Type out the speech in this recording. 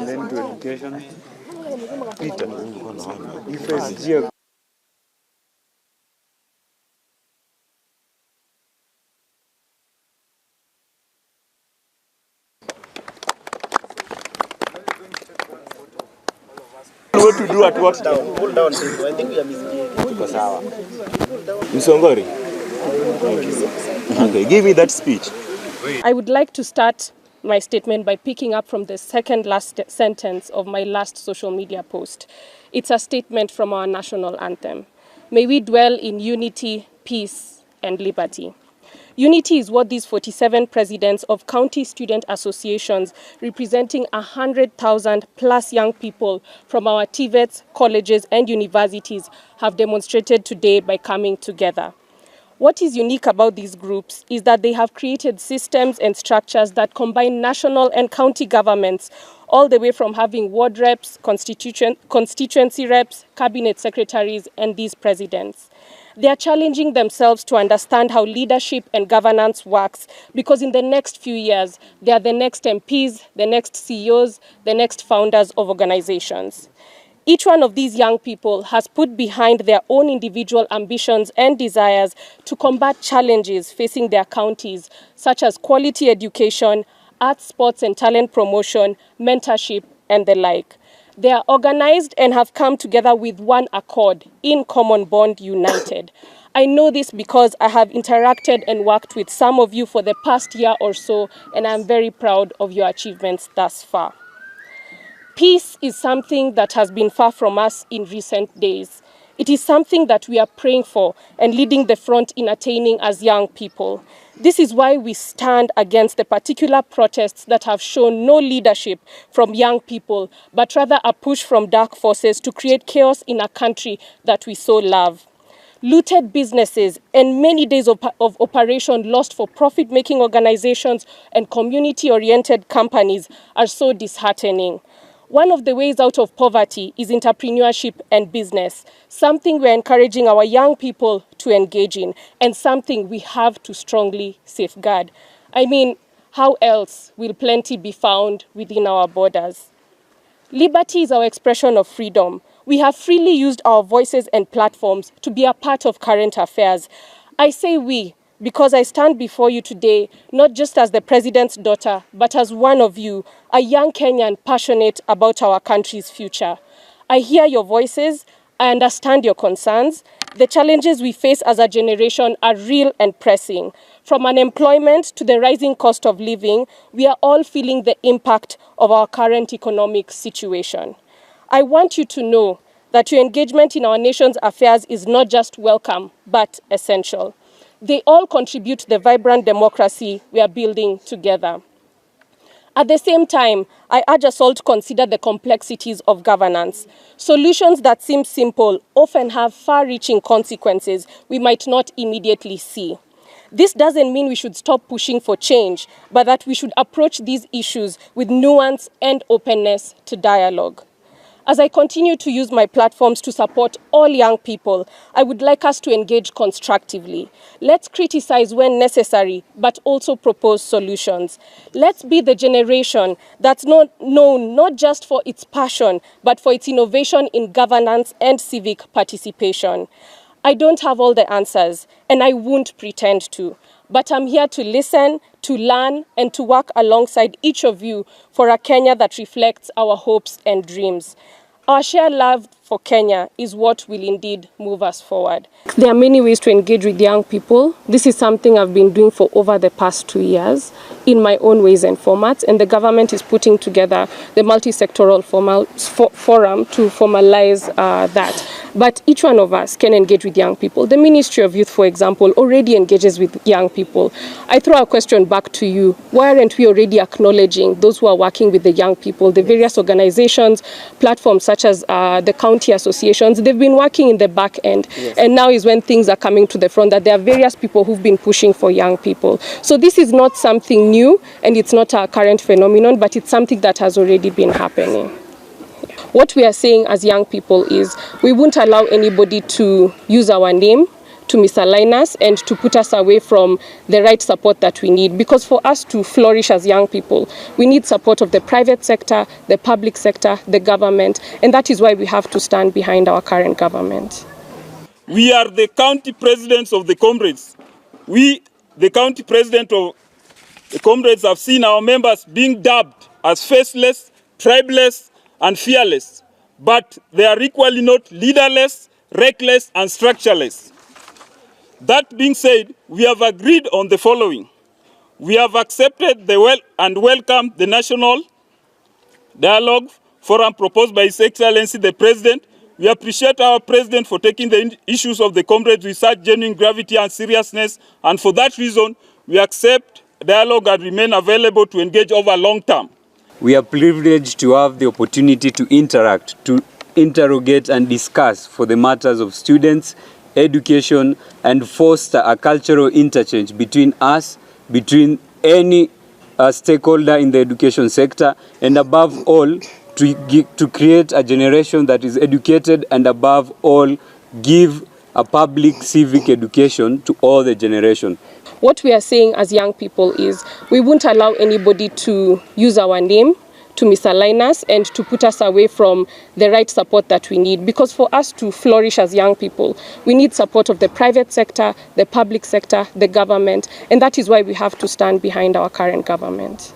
then to education. Peter. What to do at what down? Pull down. I think we are missing. Msongori. Okay, give me that speech. I would like to start my statement by picking up from the second last sentence of my last social media post. It's a statement from our national anthem. May we dwell in unity, peace, and liberty. Unity is what these 47 presidents of county student associations representing 100,000 plus young people from our TVETs, colleges, and universities have demonstrated today by coming together. What is unique about these groups is that they have created systems and structures that combine national and county governments, all the way from having ward reps, constituency reps, cabinet secretaries, and these presidents. They are challenging themselves to understand how leadership and governance works, because in the next few years, they are the next MPs, the next CEOs, the next founders of organizations. Each one of these young people has put behind their own individual ambitions and desires to combat challenges facing their counties, such as quality education, arts, sports and talent promotion, mentorship, and the like. They are organized and have come together with one accord, in common bond, united. I know this because I have interacted and worked with some of you for the past year or so, and I'm very proud of your achievements thus far. Peace is something that has been far from us in recent days. It is something that we are praying for and leading the front in attaining as young people. This is why we stand against the particular protests that have shown no leadership from young people, but rather a push from dark forces to create chaos in a country that we so love. Looted businesses and many days of operation lost for profit-making organizations and community-oriented companies are so disheartening. One of the ways out of poverty is entrepreneurship and business, something we're encouraging our young people to engage in, and something we have to strongly safeguard. I mean, how else will plenty be found within our borders? Liberty is our expression of freedom. We have freely used our voices and platforms to be a part of current affairs. I say we, because I stand before you today, not just as the president's daughter, but as one of you, a young Kenyan passionate about our country's future. I hear your voices, I understand your concerns. The challenges we face as a generation are real and pressing. From unemployment to the rising cost of living, we are all feeling the impact of our current economic situation. I want you to know that your engagement in our nation's affairs is not just welcome, but essential. They all contribute to the vibrant democracy we are building together. At the same time, I urge us all to consider the complexities of governance. Solutions that seem simple often have far-reaching consequences we might not immediately see. This doesn't mean we should stop pushing for change, but that we should approach these issues with nuance and openness to dialogue. As I continue to use my platforms to support all young people, I would like us to engage constructively. Let's criticize when necessary, but also propose solutions. Let's be the generation that's known not just for its passion, but for its innovation in governance and civic participation. I don't have all the answers, and I won't pretend to. But I'm here to listen, to learn, and to work alongside each of you for a Kenya that reflects our hopes and dreams. Our shared love for Kenya is what will indeed move us forward. There are many ways to engage with young people. This is something I've been doing for over the past 2 years in my own ways and formats, and the government is putting together the multi-sectoral forum to formalize that. But each one of us can engage with young people. The Ministry of Youth, for example, already engages with young people. I throw a question back to you. Why aren't we already acknowledging those who are working with the young people, the various organizations, platforms such as the county associations? They've been working in the back end. Yes. And now is when things are coming to the front, that there are various people who've been pushing for young people. So this is not something new, and it's not a current phenomenon, but it's something that has already been happening. What we are saying as young people is we won't allow anybody to use our name to misalign us and to put us away from the right support that we need. Because for us to flourish as young people, we need support of the private sector, the public sector, the government, and that is why we have to stand behind our current government. We are the county presidents of the comrades. We, the county president of the comrades, have seen our members being dubbed as faceless, tribeless, and fearless. But they are equally not leaderless, reckless, and structureless. That being said, we have agreed on the following. We have accepted and welcomed the National Dialogue Forum proposed by His Excellency the President. We appreciate our President for taking the issues of the comrades with such genuine gravity and seriousness, and for that reason, we accept dialogue and remain available to engage over long term. We are privileged to have the opportunity to interact, to interrogate and discuss for the matters of students, education, and foster a cultural interchange between us, between any stakeholder in the education sector, and above all, to create a generation that is educated, and above all, give a public civic education to all the generation. What we are saying as young people is we won't allow anybody to use our name to misalign us and to put us away from the right support that we need. Because for us to flourish as young people, we need support of the private sector, the public sector, the government, and that is why we have to stand behind our current government.